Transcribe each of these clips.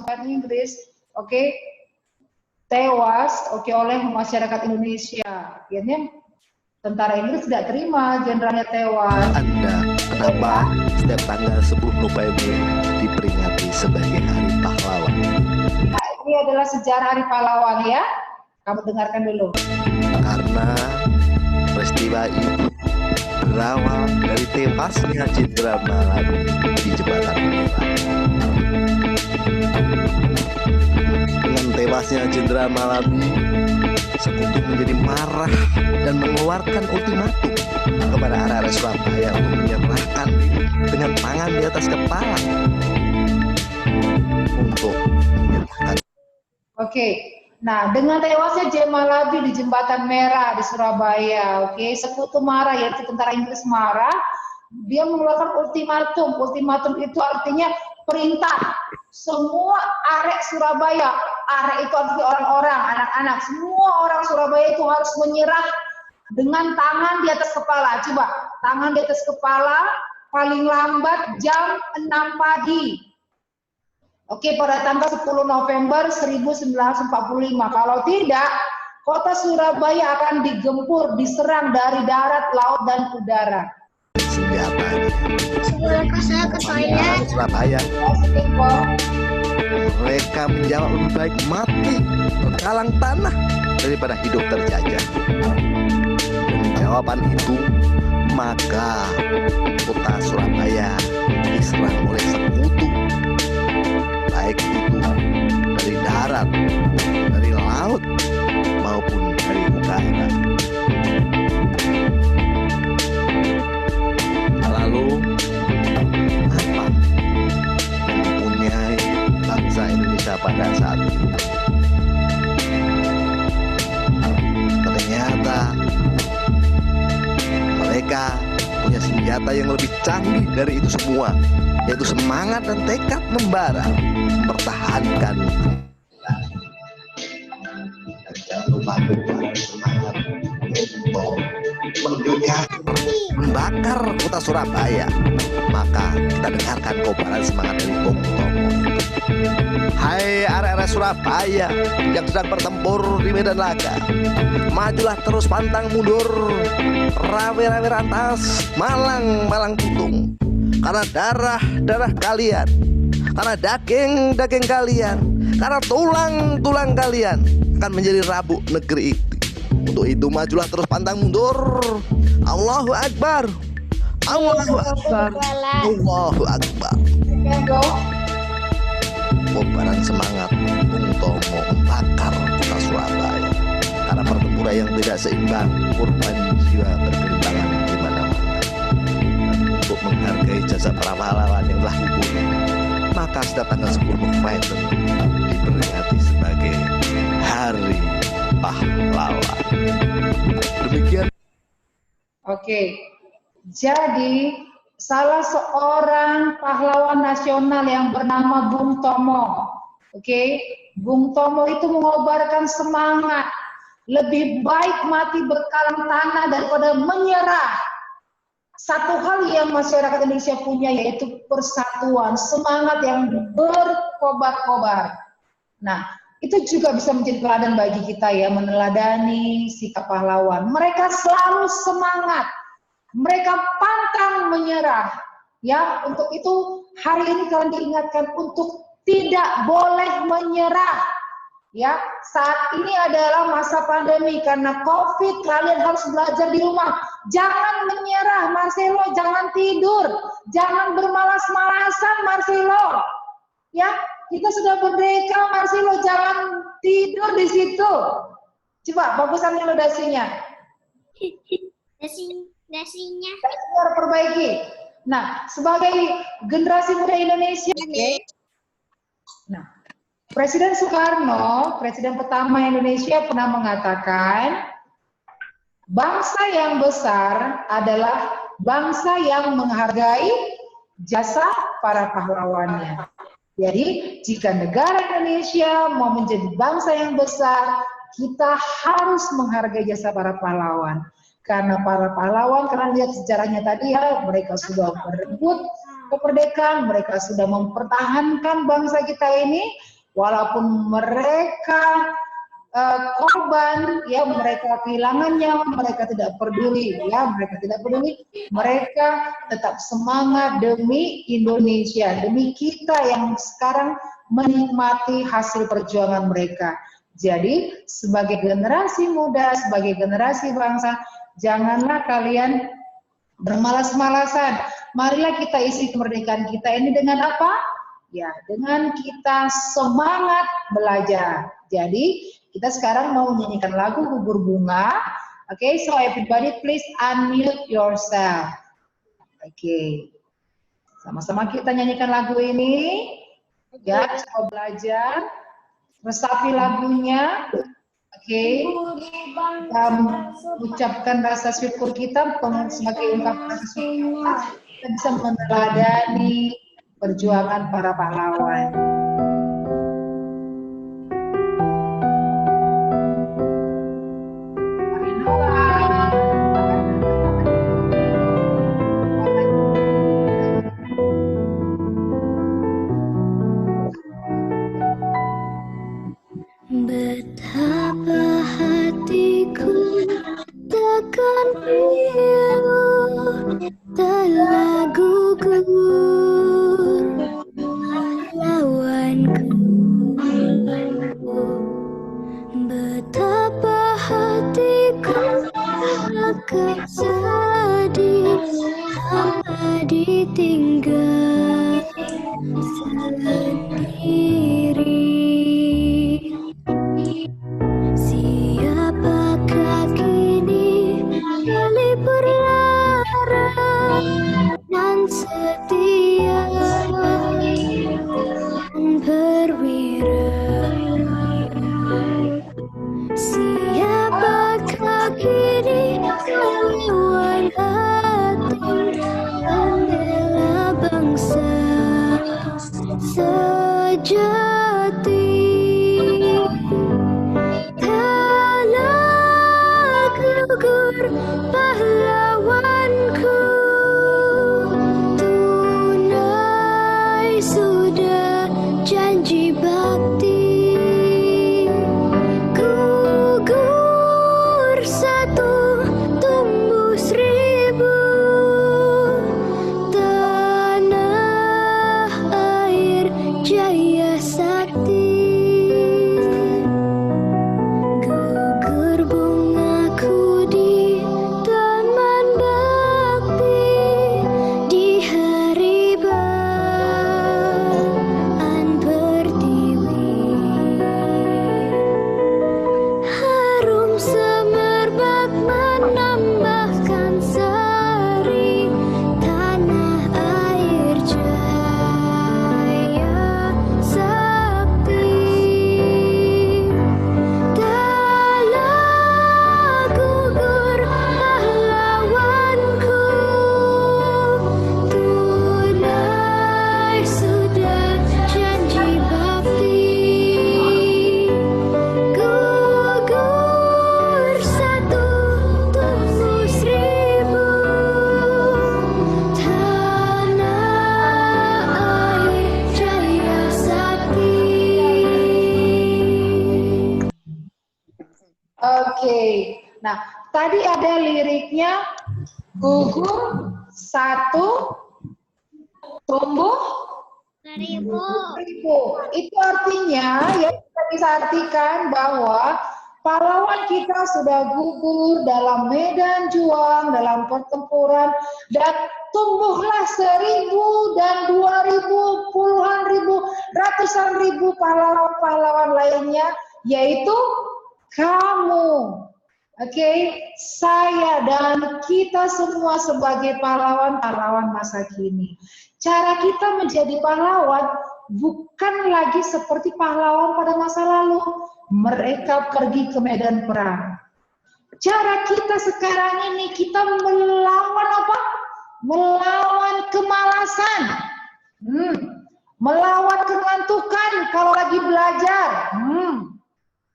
Inggris, oke, tewas, oke, oleh masyarakat Indonesia. Akhirnya tentara Inggris tidak terima jenderalnya tewas. Anda, kenapa setiap tanggal 10 November diperingati sebagai Hari Pahlawan? Nah, ini adalah sejarah Hari Pahlawan ya. Kamu dengarkan dulu. Karena peristiwa itu berawal dari tewasnya Jenderal Malabi di Jembatan Merah. Dengan tewasnya Jenderal Malabi, Sekutu menjadi marah dan mengeluarkan ultimatum kepada arek-arek Surabaya untuk menyerahkan diri dengan tangan di atas kepala untuk menyerahkan. Oke, nah dengan tewasnya Jenderal Malabi di Jembatan Merah di Surabaya, oke, Sekutu marah, yaitu tentara Inggris marah, dia mengeluarkan ultimatum. Ultimatum itu artinya perintah. Semua arek Surabaya, arek itu artinya orang-orang, anak-anak, semua orang Surabaya itu harus menyerah dengan tangan di atas kepala. Coba, tangan di atas kepala paling lambat jam 6 pagi. Oke, pada tanggal 10 November 1945. Kalau tidak, kota Surabaya akan digempur, diserang dari darat, laut, dan udara. Senjatanya Saya ke toilet. Surabaya. Mereka menjawab lebih baik mati berkalang tanah daripada hidup terjajah. Dengan jawaban itu, maka kota Surabaya diserang oleh Sekutu, baik itu dari darat, dari laut, maupun dari udara. Lalu apa yang dipunyai bangsa Indonesia pada saat itu? Ternyata mereka punya senjata yang lebih canggih dari itu semua, yaitu semangat dan tekad membara mempertahankan. Jangan lupa semangat untuk membakar kota Surabaya. Maka kita dengarkan kobaran semangat dari Bung Tomo. Hai arek-arek Surabaya yang sedang bertempur di medan laga, majulah terus pantang mundur, rawe-rawe rantas, malang-malang tutung. Karena darah kalian, karena daging kalian, karena tulang kalian akan menjadi rabuk negeri itu. Untuk itu majulah terus pantang mundur. Allahu Akbar, Allahu Akbar, Allahu Akbar. Kobaran semangat Bung Tomo membakar kota Surabaya. Karena pertempuran yang tidak seimbang, korban jiwa bergelimpangan di mana-mana. Untuk menghargai jasa para pahlawan yang telah gugur, maka setiap tanggal 10 November diperingati sebagai Hari Pahlawan. Demikian. Oke, jadi salah seorang pahlawan nasional yang bernama Bung Tomo. Oke, Bung Tomo itu mengobarkan semangat. Lebih baik mati berkalang tanah daripada menyerah. Satu hal yang masyarakat Indonesia punya yaitu persatuan, semangat yang berkobar-kobar. Nah, itu juga bisa menjadi teladan bagi kita ya, meneladani sikap pahlawan. Mereka selalu semangat. Mereka pantang menyerah. Ya, untuk itu hari ini kalian diingatkan untuk tidak boleh menyerah. Ya, saat ini adalah masa pandemi karena COVID, kalian harus belajar di rumah. Jangan menyerah, Marcelo, jangan tidur, jangan bermalas-malasan, Marcelo. Ya, kita sudah merdeka, Marcelo, jangan tidur di situ. Coba bagusan melodasinya. Dasinya. Kita harus perbaiki. Nah, sebagai generasi muda Indonesia, nah, Presiden Soekarno, presiden pertama Indonesia, pernah mengatakan, bangsa yang besar adalah bangsa yang menghargai jasa para pahlawannya. Jadi, jika negara Indonesia mau menjadi bangsa yang besar, kita harus menghargai jasa para pahlawan. Karena para pahlawan, karena lihat sejarahnya tadi ya, mereka sudah berebut kemerdekaan, mereka sudah mempertahankan bangsa kita ini, walaupun mereka korban, ya mereka kehilangan nyawa, mereka tidak peduli, ya mereka tidak peduli, mereka tetap semangat demi Indonesia, demi kita yang sekarang menikmati hasil perjuangan mereka. Jadi sebagai generasi muda, sebagai generasi bangsa, janganlah kalian bermalas-malasan. Marilah kita isi kemerdekaan kita ini dengan apa? Ya, dengan kita semangat belajar. Jadi kita sekarang mau nyanyikan lagu Gugur Bunga. Oke, so everybody please unmute yourself. Oke. Sama-sama kita nyanyikan lagu ini. Ya, coba belajar. Resapi lagunya. Oke. Kita ucapkan rasa syukur kita sebagai ungkapan rasa syukur kita bisa meneladani perjuangan para pahlawan. Betapa hatiku takkan pilu telah gugur lawanku. Betapa hatiku akan sedih hamba ditinggal sendiri. Siapakah kini melipur lara dan setia dan perwira? Siapakah kini melawan hati dan bela bangsa sejati? Gugur pahlawanku, tunai sudah janji bakti. Gugur satu, tumbuh seribu, tanah air jaya sakti. Gugur bungaku di taman bakti, di hari baan pertiwi. Harum semerbak menambahkan sari tanah air jaya sakti. Telah gugur pahlawanku, tunai sudah janji bakti. Gugur satu, tumbuh seribu, tanah air jaya sakti. Oke, nah tadi ada liriknya gugur satu, tumbuh Seribu. seribu. Itu artinya ya kita bisa artikan bahwa pahlawan kita sudah gugur dalam medan juang, dalam pertempuran, dan tumbuhlah 1000 dan 2000, puluhan ribu, ratusan ribu pahlawan-pahlawan lainnya, yaitu kamu. Oke, saya dan kita semua sebagai pahlawan-pahlawan masa kini. Cara kita menjadi pahlawan bukan lagi seperti pahlawan pada masa lalu. Mereka pergi ke medan perang. Cara kita sekarang ini, kita melawan apa? Melawan kemalasan. Melawan kengantukan kalau lagi belajar.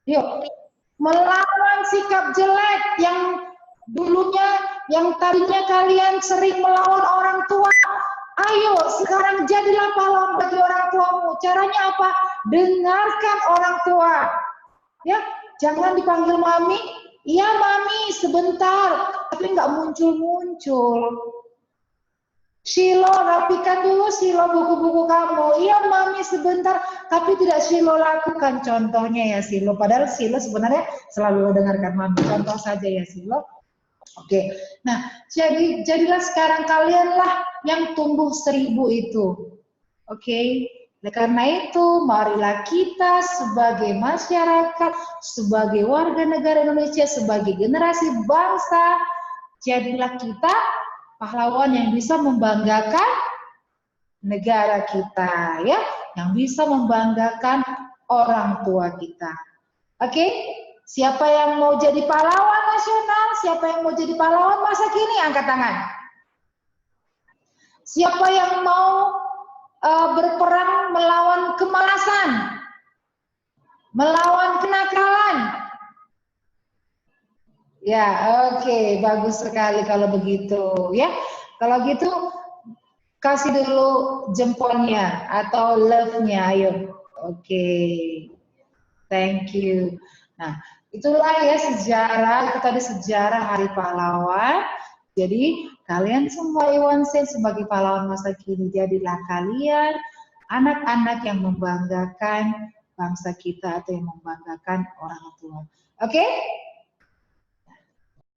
Yuk. Melawan sikap jelek yang dulunya, yang tadinya kalian sering melawan orang tua. Ayo, sekarang jadilah pahlawan bagi orang tuamu. Caranya apa? dengarkan orang tua. Ya, jangan dipanggil mami. Iya mami, sebentar, tapi nggak muncul-muncul. Silo, rapikan dulu Silo buku-buku kamu. Iya mami, sebentar, tapi tidak Silo lakukan. Contohnya ya Silo, padahal Silo sebenarnya selalu dengarkan mami. Contoh saja ya Silo. Oke, nah jadilah sekarang kalianlah yang tumbuh 1000 itu. Oke, karena itu marilah kita sebagai masyarakat, sebagai warga negara Indonesia, sebagai generasi bangsa, jadilah kita pahlawan yang bisa membanggakan negara kita, ya, yang bisa membanggakan orang tua kita. Oke, siapa yang mau jadi pahlawan nasional? Siapa yang mau jadi pahlawan masa kini? Angkat tangan. Siapa yang mau berperang melawan kemalasan, melawan kenakalan? Ya, oke, bagus sekali kalau begitu, ya. Kalau gitu kasih dulu jempolnya atau love-nya, ayo. Oke, thank you. Nah, itulah ya sejarah, itu tadi sejarah Hari Pahlawan. Jadi kalian semua Iwansen sebagai pahlawan masa kini, jadilah kalian anak-anak yang membanggakan bangsa kita atau yang membanggakan orang tua. Oke?